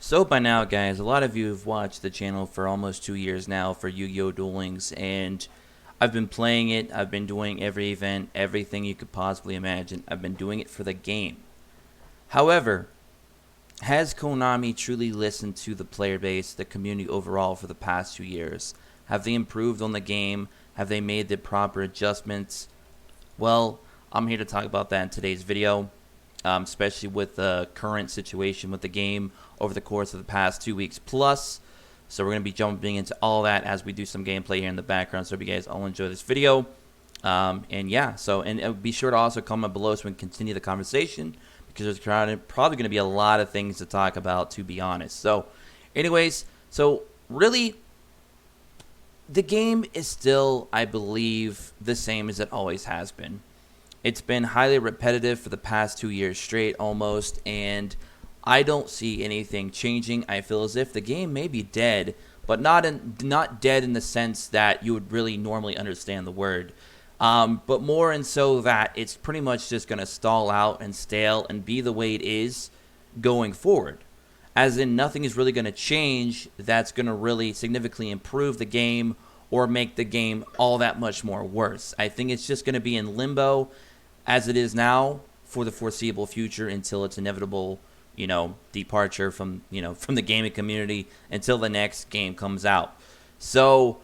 So by now, guys, a lot of you have watched the channel for almost 2 years now for Yu-Gi-Oh! Duel Links, and I've been playing it. I've been doing every event, everything you could possibly imagine. I've been doing it for the game. However, has Konami truly listened to the player base, the community overall for the past 2 years? Have they improved on the game? Have they made the proper adjustments? Well, I'm here to talk about that in today's video. Especially with the current situation with the game over the course of the past 2 weeks plus. So we're going to be jumping into all that as we do some gameplay here in the background. So hope you guys all enjoy this video. And yeah, and be sure to also comment below so we can continue the conversation, because there's probably going to be a lot of things to talk about, to be honest. So anyways, so really, the game is still, I believe, the same as it always has been. It's been highly repetitive for the past 2 years straight almost, and I don't see anything changing. I feel as if the game may be dead, but not dead in the sense that you would really normally understand the word, but more and so that it's pretty much just going to stall out and stale and be the way it is going forward. As in, nothing is really going to change that's going to really significantly improve the game or make the game all that much more worse. I think it's just going to be in limbo as it is now for the foreseeable future until its inevitable, departure from, from the gaming community until the next game comes out. So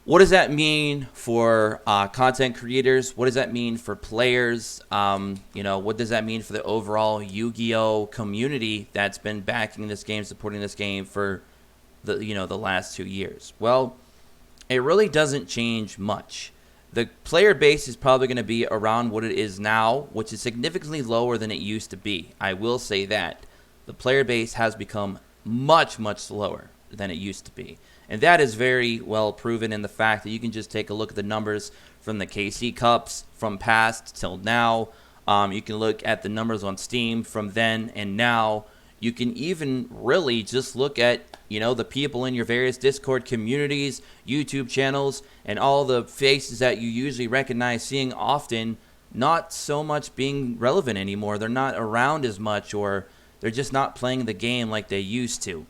what does that mean for content creators? What does that mean for players? What does that mean for the overall Yu-Gi-Oh community that's been backing this game, supporting this game for the last 2 years? Well, it really doesn't change much. The player base is probably going to be around what it is now, which is significantly lower than it used to be. I will say that. The player base has become much, much lower than it used to be. And that is very well proven in the fact that you can just take a look at the numbers from the KC Cups from past till now. You can look at the numbers on Steam from then and now. You can even really just look at, the people in your various Discord communities, YouTube channels, and all the faces that you usually recognize seeing often, not so much being relevant anymore. They're not around as much, or they're just not playing the game like they used to.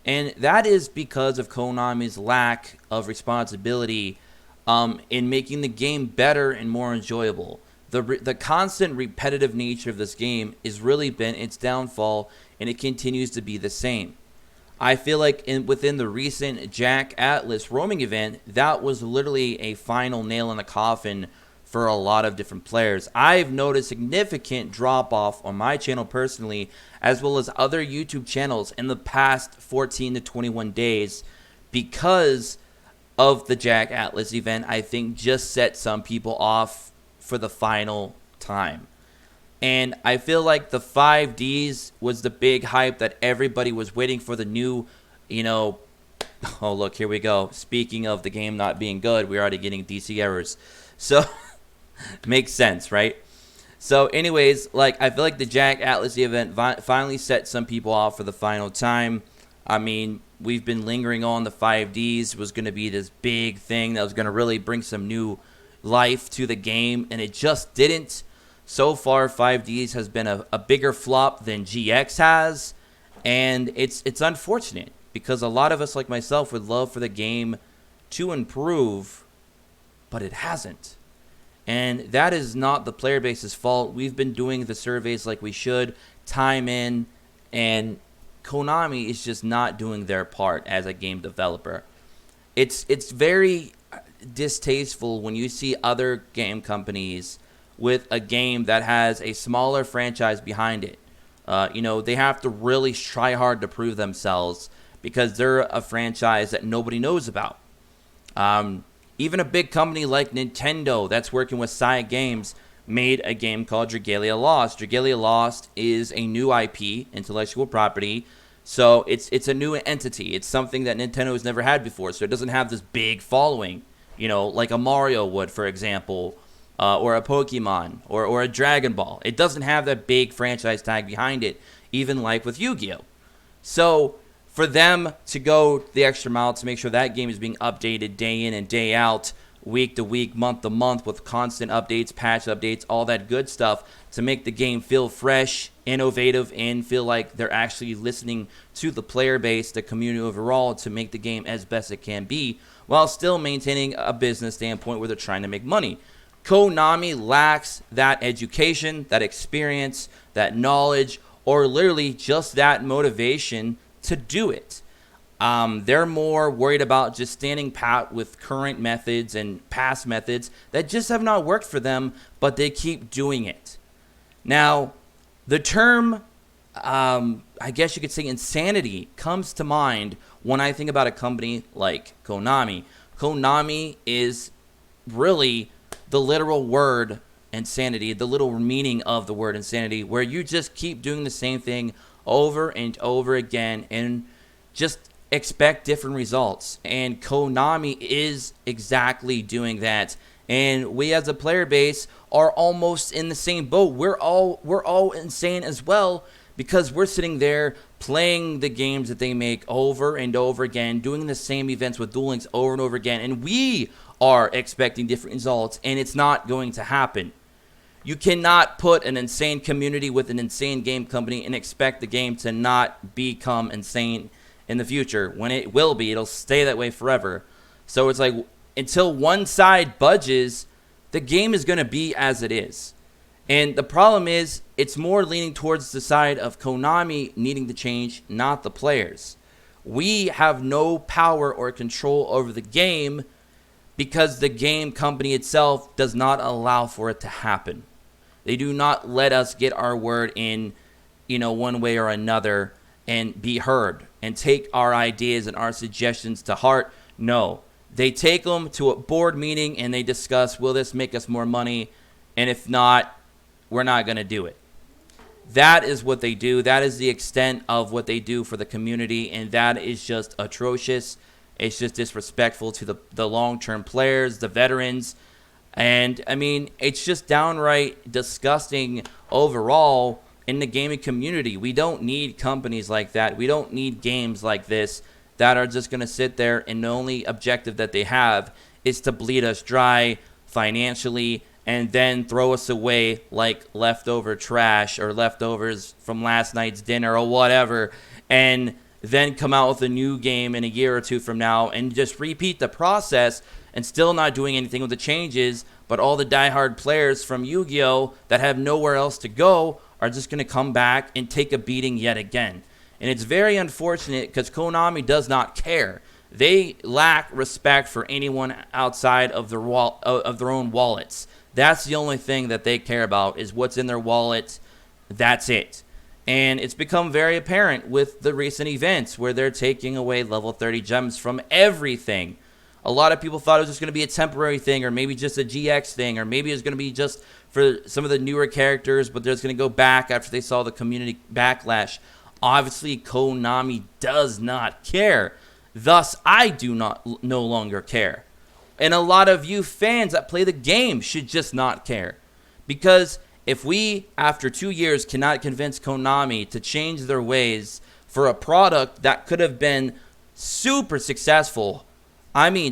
And that is because of Konami's lack of responsibility in making the game better and more enjoyable. The constant repetitive nature of this game has really been its downfall, and it continues to be the same. I feel like within the recent Jack Atlas roaming event, that was literally a final nail in the coffin for a lot of different players. I've noticed significant drop-off on my channel personally, as well as other YouTube channels in the past 14 to 21 days because of the Jack Atlas event. I think just set some people off for the final time. And I feel like the 5Ds was the big hype that everybody was waiting for, the new, oh, look, here we go. Speaking of the game not being good, we're already getting DC errors. So, makes sense, right? So, anyways, I feel like the Jack Atlas event finally set some people off for the final time. I mean, we've been lingering on the 5Ds was going to be this big thing that was going to really bring some new life to the game, and it just didn't. So far, 5Ds has been a bigger flop than GX has, and it's unfortunate because a lot of us, like myself, would love for the game to improve, but it hasn't. And that is not the player base's fault. We've been doing the surveys like we should, time in, and Konami is just not doing their part as a game developer. It's very distasteful when you see other game companies with a game that has a smaller franchise behind it. They have to really try hard to prove themselves because they're a franchise that nobody knows about. Even a big company like Nintendo that's working with Side Games made a game called Dragalia Lost. Dragalia Lost is a new IP, intellectual property, so it's a new entity. It's something that Nintendo has never had before, so it doesn't have this big following, like a Mario would, for example, or a Pokemon, or a Dragon Ball. It doesn't have that big franchise tag behind it, even like with Yu-Gi-Oh! So for them to go the extra mile to make sure that game is being updated day in and day out week to week, month to month with constant updates, patch updates, all that good stuff to make the game feel fresh, innovative, and feel like they're actually listening to the player base, the community overall, to make the game as best it can be while still maintaining a business standpoint where they're trying to make money. Konami lacks that education, that experience, that knowledge, or literally just that motivation to do it. They're more worried about just standing pat with current methods and past methods that just have not worked for them, but they keep doing it. Now, the term, I guess you could say insanity, comes to mind when I think about a company like Konami. Konami is really the literal word insanity, the literal meaning of the word insanity, where you just keep doing the same thing over and over again and just expect different results. And Konami is exactly doing that. And we as a player base are almost in the same boat. We're all insane as well, because we're sitting there playing the games that they make over and over again, doing the same events with Duel Links over and over again, and we are expecting different results, and it's not going to happen. You cannot put an insane community with an insane game company and expect the game to not become insane in the future. When it will be, it'll stay that way forever. So it's like, until one side budges, the game is going to be as it is. And the problem is, it's more leaning towards the side of Konami needing to change, not the players. We have no power or control over the game because the game company itself does not allow for it to happen. They do not let us get our word in, one way or another and be heard and take our ideas and our suggestions to heart. No, they take them to a board meeting and they discuss, will this make us more money? And if not, we're not going to do it. That is what they do. That is the extent of what they do for the community, and that is just atrocious. It's just disrespectful to the long-term players, the veterans, and, it's just downright disgusting overall in the gaming community. We don't need companies like that. We don't need games like this that are just going to sit there and the only objective that they have is to bleed us dry financially and then throw us away like leftover trash or leftovers from last night's dinner or whatever, and then come out with a new game in a year or two from now and just repeat the process and still not doing anything with the changes, but all the diehard players from Yu-Gi-Oh! That have nowhere else to go are just going to come back and take a beating yet again. And it's very unfortunate because Konami does not care. They lack respect for anyone outside of their own wallets. That's the only thing that they care about, is what's in their wallet. That's it. And it's become very apparent with the recent events where they're taking away level 30 gems from everything. A lot of people thought it was just going to be a temporary thing, or maybe just a GX thing, or maybe it was going to be just for some of the newer characters, but they're just going to go back after they saw the community backlash. Obviously, Konami does not care. Thus, I do no longer care. And a lot of you fans that play the game should just not care. Because if we, after 2 years, cannot convince Konami to change their ways for a product that could have been super successful,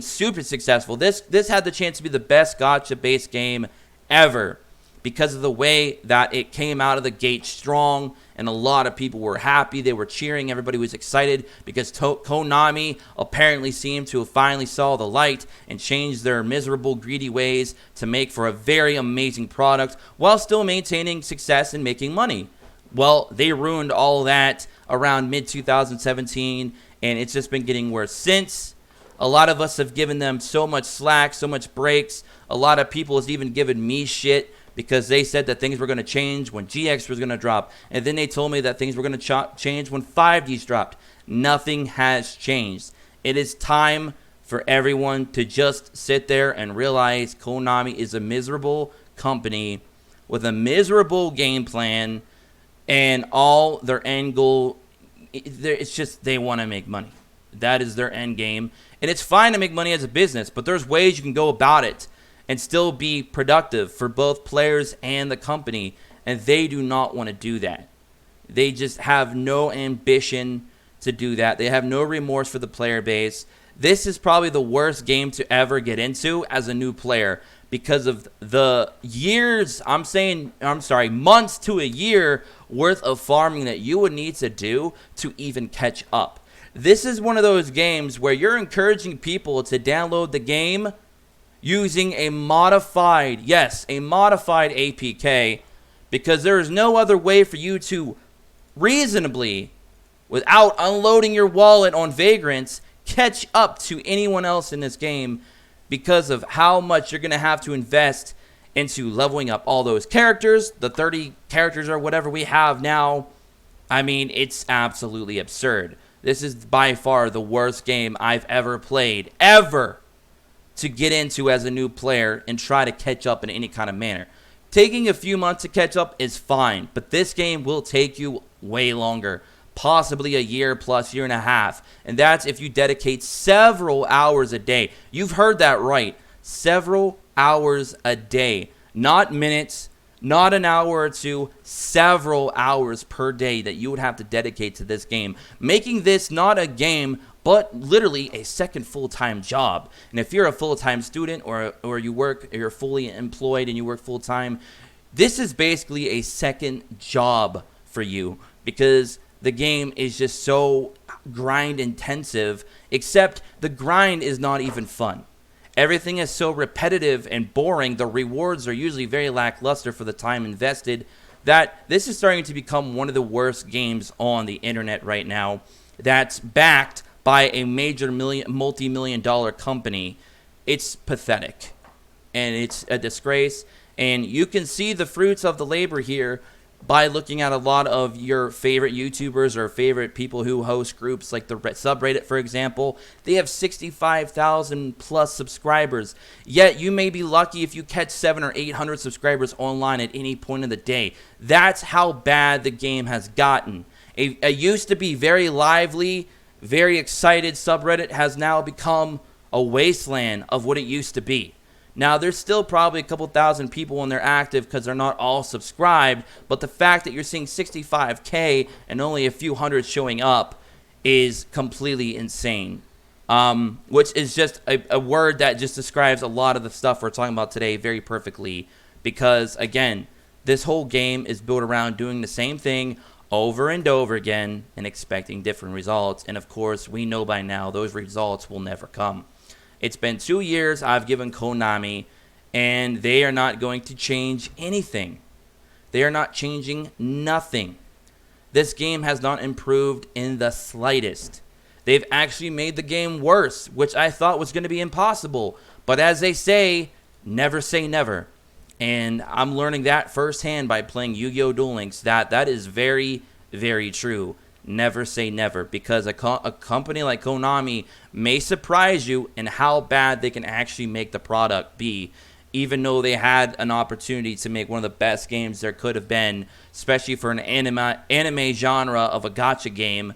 super successful. This had the chance to be the best gacha-based game ever because of the way that it came out of the gate strong, and a lot of people were happy. They were cheering. Everybody was excited because Konami apparently seemed to have finally saw the light and changed their miserable, greedy ways to make for a very amazing product while still maintaining success and making money. Well, they ruined all that around mid-2017, and it's just been getting worse since. A lot of us have given them so much slack, so much breaks. A lot of people has even given me shit because they said that things were going to change when GX was going to drop. And then they told me that things were going to change when 5Gs dropped. Nothing has changed. It is time for everyone to just sit there and realize Konami is a miserable company with a miserable game plan, and all their end goal, it's just they want to make money. That is their end game. And it's fine to make money as a business, but there's ways you can go about it and still be productive for both players and the company, and they do not want to do that. They just have no ambition to do that. They have no remorse for the player base. This is probably the worst game to ever get into as a new player because of the months to a year worth of farming that you would need to do to even catch up. This is one of those games where you're encouraging people to download the game using a modified APK, because there is no other way for you to reasonably, without unloading your wallet on Vagrants, catch up to anyone else in this game because of how much you're going to have to invest into leveling up all those characters, the 30 characters or whatever we have now. I mean, it's absolutely absurd. This is by far the worst game I've ever played, ever, to get into as a new player and try to catch up in any kind of manner. Taking a few months to catch up is fine, but this game will take you way longer, possibly a year plus, year and a half, and that's if you dedicate several hours a day. You've heard that right, several hours a day, not minutes, not an hour or two, several hours per day that you would have to dedicate to this game, making this not a game but literally a second full-time job. And if you're a full-time student or you're fully employed and you work full-time, this is basically a second job for you because the game is just so grind intensive, except the grind is not even fun. Everything is so repetitive and boring. The rewards are usually very lackluster for the time invested that this is starting to become one of the worst games on the internet right now that's backed by a major multi-million dollar company. It's pathetic, and it's a disgrace, and you can see the fruits of the labor here by looking at a lot of your favorite YouTubers or favorite people who host groups like the Subreddit, for example. They have 65,000 plus subscribers, yet you may be lucky if you catch 700 or 800 subscribers online at any point of the day. That's how bad the game has gotten. A used to be very lively, very excited subreddit has now become a wasteland of what it used to be. Now, there's still probably a couple thousand people when they're active because they're not all subscribed, but the fact that you're seeing 65K and only a few hundred showing up is completely insane, which is just a word that just describes a lot of the stuff we're talking about today very perfectly, because, again, this whole game is built around doing the same thing over and over again and expecting different results. And of course, we know by now those results will never come. It's been 2 years I've given Konami, and they are not going to change anything. They are not changing nothing. This game has not improved in the slightest. They've actually made the game worse, which I thought was going to be impossible. But as they say never. And I'm learning that firsthand by playing Yu-Gi-Oh! Duel Links, that is very, very true. Never say never, because a company like Konami may surprise you in how bad they can actually make the product be, even though they had an opportunity to make one of the best games there could have been, especially for an anime genre of a gacha game,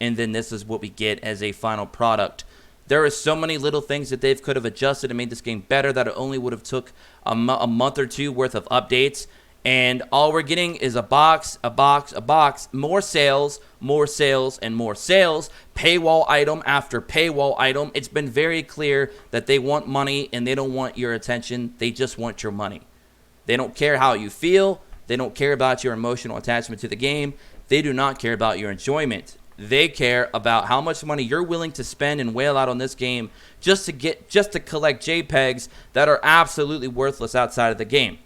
and then this is what we get as a final product. There are so many little things that they could have adjusted and made this game better that it only would have took a month or two worth of updates. And all we're getting is a box, more sales, and more sales, paywall item after paywall item. It's been very clear that they want money and they don't want your attention. They just want your money. They don't care how you feel. They don't care about your emotional attachment to the game. They do not care about your enjoyment. They care about how much money you're willing to spend and wail out on this game just to collect JPEGs that are absolutely worthless outside of the game.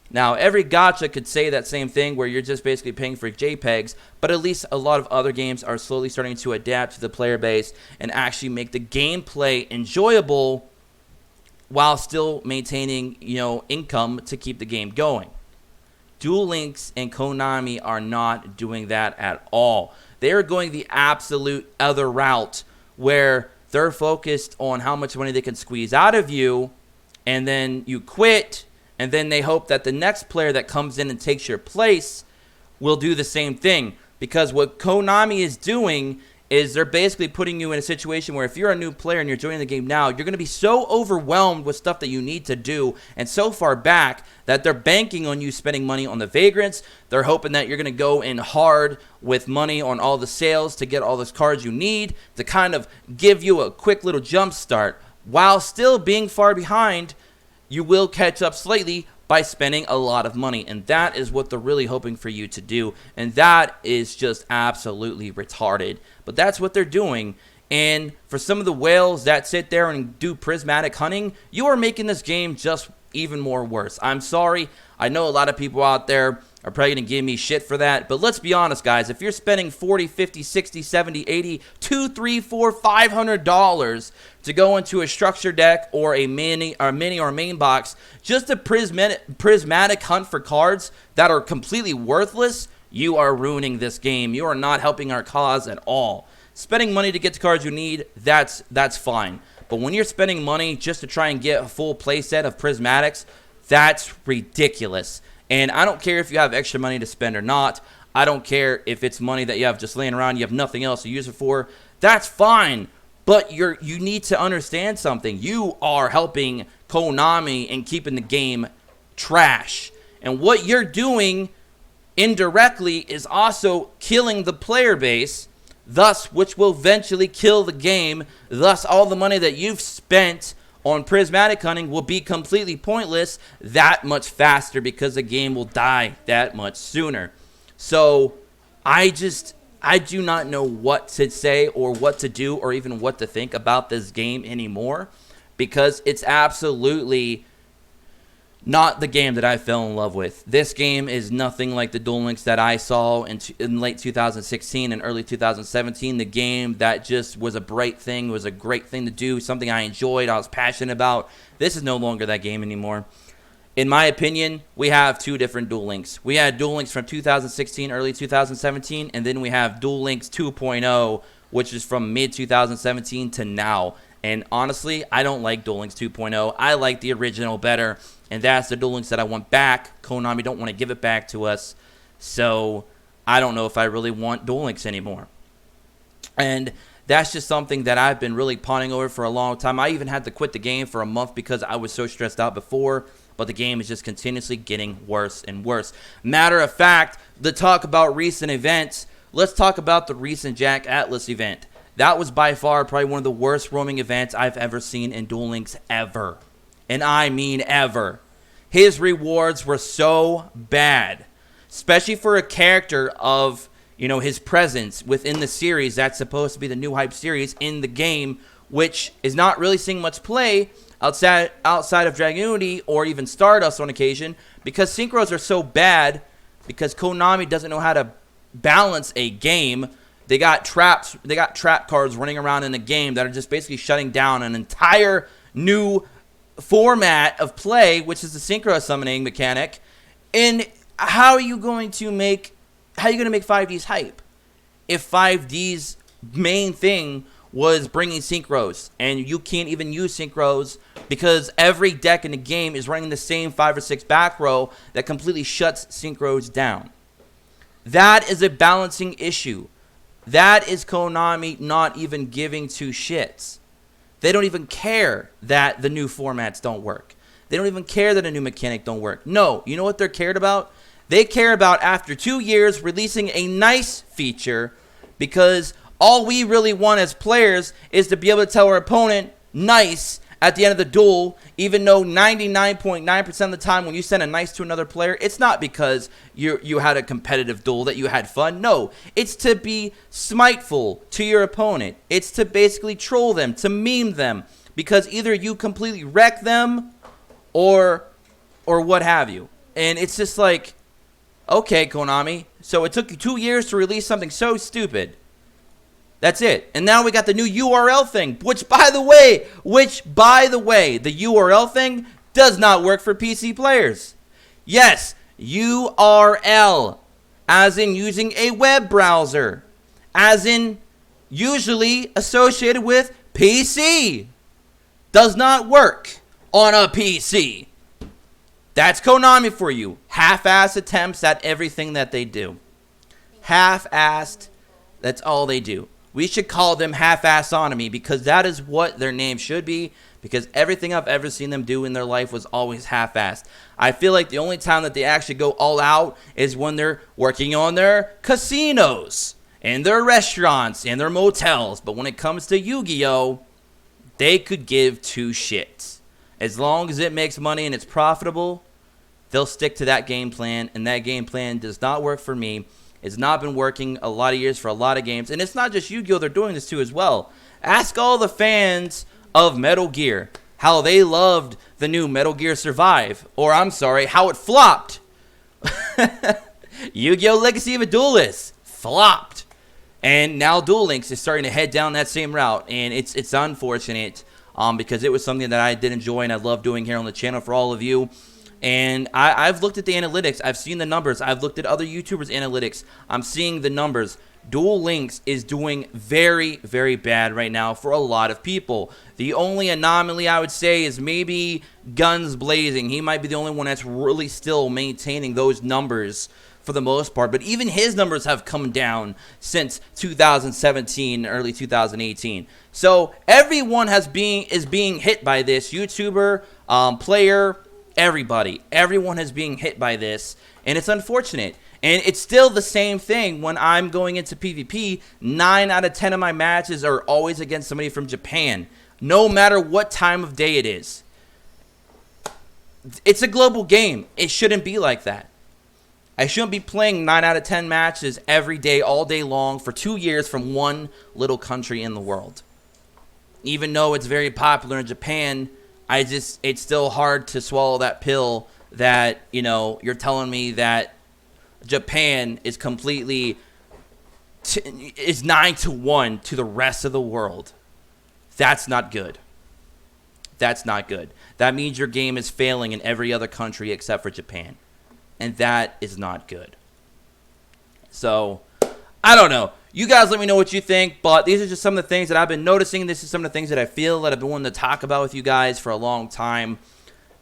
Now, every gacha could say that same thing where you're just basically paying for JPEGs, but at least a lot of other games are slowly starting to adapt to the player base and actually make the gameplay enjoyable while still maintaining, income to keep the game going. Duel Links and Konami are not doing that at all. They are going the absolute other route where they're focused on how much money they can squeeze out of you, and then you quit, and then they hope that the next player that comes in and takes your place will do the same thing. Because what Konami is doing is they're basically putting you in a situation where if you're a new player and you're joining the game now, you're going to be so overwhelmed with stuff that you need to do and so far back that they're banking on you spending money on the vagrants. They're hoping that you're going to go in hard with money on all the sales to get all those cards you need to kind of give you a quick little jump start. While still being far behind, you will catch up slightly by spending a lot of money, and that is what they're really hoping for you to do, and that is just absolutely retarded. But that's what they're doing, and for some of the whales that sit there and do prismatic hunting, you are making this game just even more worse. I'm sorry. I know a lot of people out there are probably going to give me shit for that, but let's be honest, guys. If you're spending $40, $50, $60, $70, $80, $200, $300, $400, $500 to go into a structure deck or a mini or main box just to prismatic hunt for cards that are completely worthless, you are ruining this game. You are not helping our cause at all. Spending money to get the cards you need, that's fine. But when you're spending money just to try and get a full playset of prismatics, that's ridiculous. And I don't care if you have extra money to spend or not. I don't care if it's money that you have just laying around, you have nothing else to use it for. That's fine. But you need to understand something. You are helping Konami and keeping the game trash. And what you're doing indirectly is also killing the player base, thus which will eventually kill the game. Thus all the money that you've spent on prismatic hunting will be completely pointless that much faster because the game will die that much sooner. So I do not know what to say or what to do or even what to think about this game anymore, because it's absolutely not the game that I fell in love with. This game is nothing like the Duel Links that I saw in late 2016 and early 2017. The game that just was a bright thing, was a great thing to do, something I enjoyed, I was passionate about. This is no longer that game anymore. In my opinion, we have two different Duel Links. We had Duel Links from 2016, early 2017, and then we have Duel Links 2.0, which is from mid-2017 to now. And honestly, I don't like Duel Links 2.0. I like the original better, and that's the Duel Links that I want back. Konami don't want to give it back to us, so I don't know if I really want Duel Links anymore. And that's just something that I've been really pondering over for a long time. I even had to quit the game for a month because I was so stressed out before, but the game is just continuously getting worse and worse. Matter of fact, to talk about recent events, let's talk about the recent Jack Atlas event. That was by far probably one of the worst roaming events I've ever seen in Duel Links ever. And I mean ever. His rewards were so bad, especially for a character of, his presence within the series that's supposed to be the new hype series in the game, which is not really seeing much play outside of Dragunity or even Stardust on occasion, because synchros are so bad because Konami doesn't know how to balance a game. They got traps. They got trap cards running around in the game that are just basically shutting down an entire new format of play, which is the synchro summoning mechanic. And how are you going to make 5D's hype if 5D's main thing was bringing synchros, and you can't even use synchros because every deck in the game is running the same 5 or 6 back row that completely shuts synchros down? That is a balancing issue. That is Konami not even giving two shits. They don't even care that the new formats don't work. They don't even care that a new mechanic don't work. No, you know what they're cared about? They care about, after 2 years, releasing a nice feature, because all we really want as players is to be able to tell our opponent nice at the end of the duel, even though 99.9% of the time when you send a nice to another player, it's not because you had a competitive duel that you had fun. No, it's to be smiteful to your opponent. It's to basically troll them, to meme them, because either you completely wreck them or what have you. And it's just like, okay, Konami, so it took you 2 years to release something so stupid. That's it. And now we got the new URL thing, which by the way, the URL thing does not work for PC players. Yes, URL, as in using a web browser, as in usually associated with PC, does not work on a PC. That's Konami for you. Half-assed attempts at everything that they do. Half-assed, that's all they do. We should call them half-assonomy, because that is what their name should be, because everything I've ever seen them do in their life was always half-assed. I feel like the only time that they actually go all out is when they're working on their casinos and their restaurants and their motels. But when it comes to Yu-Gi-Oh!, they could give two shits. As long as it makes money and it's profitable, they'll stick to that game plan, and that game plan does not work for me. It's not been working a lot of years for a lot of games, and it's not just Yu-Gi-Oh! They're doing this to as well. Ask all the fans of Metal Gear how they loved the new Metal Gear Survive, or I'm sorry, how it flopped. Yu-Gi-Oh! Legacy of a Duelist flopped, and now Duel Links is starting to head down that same route, and it's unfortunate because it was something that I did enjoy and I love doing here on the channel for all of you. And I've looked at the analytics. I've seen the numbers. I've looked at other YouTubers' analytics. I'm seeing the numbers. Duel Links is doing very, very bad right now for a lot of people. The only anomaly I would say is maybe Guns Blazing. He might be the only one that's really still maintaining those numbers for the most part. But even his numbers have come down since 2017, early 2018. So everyone is being hit by this. YouTuber, player, everyone is being hit by this, and it's unfortunate. And it's still the same thing when I'm going into PvP. 9 out of 10 of my matches are always against somebody from Japan, no matter what time of day it is. It's a global game. It shouldn't be like that. I shouldn't be playing 9 out of 10 matches every day, all day long, for 2 years from one little country in the world. Even though it's very popular in Japan, it's still hard to swallow that pill that, you know, you're telling me that Japan is completely, is 9-1 to the rest of the world. That's not good. That's not good. That means your game is failing in every other country except for Japan. And that is not good. So, I don't know. You guys let me know what you think, but these are just some of the things that I've been noticing. This is some of the things that I feel that I've been wanting to talk about with you guys for a long time.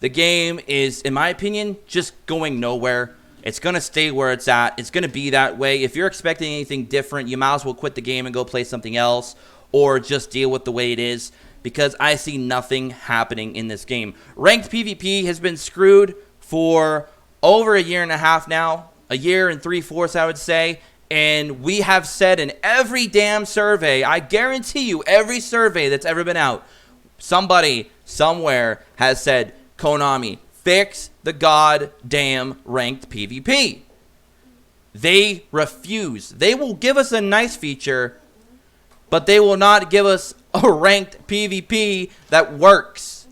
The game is, in my opinion, just going nowhere. It's going to stay where it's at. It's going to be that way. If you're expecting anything different, you might as well quit the game and go play something else, or just deal with the way it is, because I see nothing happening in this game. Ranked PvP has been screwed for over a year and a half now, a year and 3/4, I would say. And we have said in every damn survey, I guarantee you, every survey that's ever been out, somebody somewhere has said, Konami, fix the goddamn ranked PvP. They refuse. They will give us a nice feature, but they will not give us a ranked PvP that works.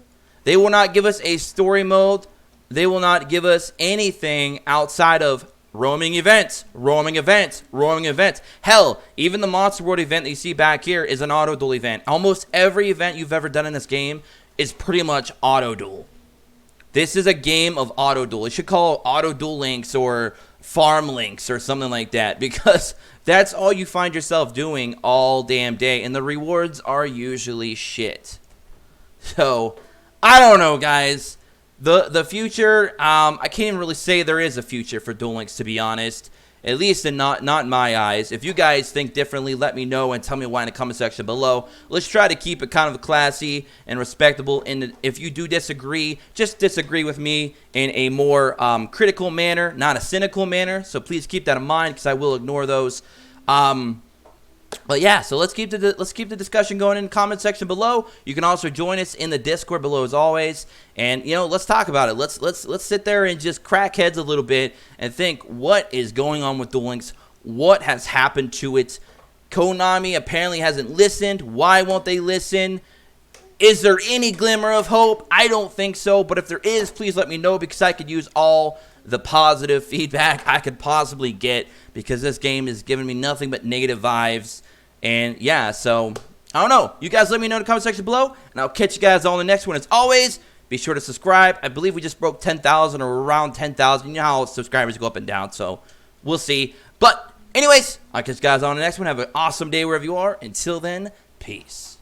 They will not give us a story mode. They will not give us anything outside of roaming events, roaming events, roaming events. Hell, even the Monster World event that you see back here is an auto duel event. Almost every event you've ever done in this game is pretty much auto duel. This is a game of auto duel. It should call auto duel links or farm links or something like that, because that's all you find yourself doing all damn day, and the rewards are usually shit. So, I don't know, guys. The future, I can't even really say there is a future for Duel Links, to be honest. At least not in my eyes. If you guys think differently, let me know and tell me why in the comment section below. Let's try to keep it kind of classy and respectable. And if you do disagree, just disagree with me in a more critical manner, not a cynical manner. So please keep that in mind, because I will ignore those. But yeah, so let's keep the discussion going in the comment section below. You can also join us in the Discord below as always, and you know, let's talk about it. Let's sit there and just crack heads a little bit and think what is going on with Duel Links, what has happened to it. Konami apparently hasn't listened. Why won't they listen? Is there any glimmer of hope? I don't think so, but if there is, please let me know, because I could use all the positive feedback I could possibly get, because this game is giving me nothing but negative vibes. And yeah, so I don't know. You guys let me know in the comment section below, and I'll catch you guys on the next one. As always, be sure to subscribe. I believe we just broke 10,000 or around 10,000. You know how subscribers go up and down, so we'll see. But anyways, I'll catch you guys on the next one. Have an awesome day wherever you are. Until then, peace.